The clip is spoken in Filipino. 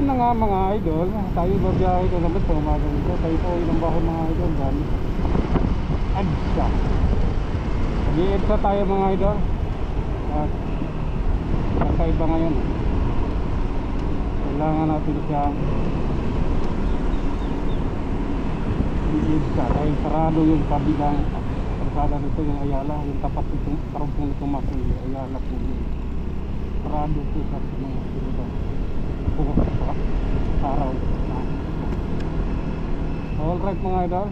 Ayun na nga mga idol, tayo babiyahe ko naman sa umaga nito. Tayo po ilang bahay mga idol, dami. Adsa. Mag-i-edsa tayo mga idol. At kakaiba ngayon. Kailangan natin siya i-edsa dahil sarado yung kabilang karsada nito, yung Ayala, yung tapat nitong karumpong nitong Makuli, Ayala po yun. Sarado po sa mga silita. Araw. Alright mga idol,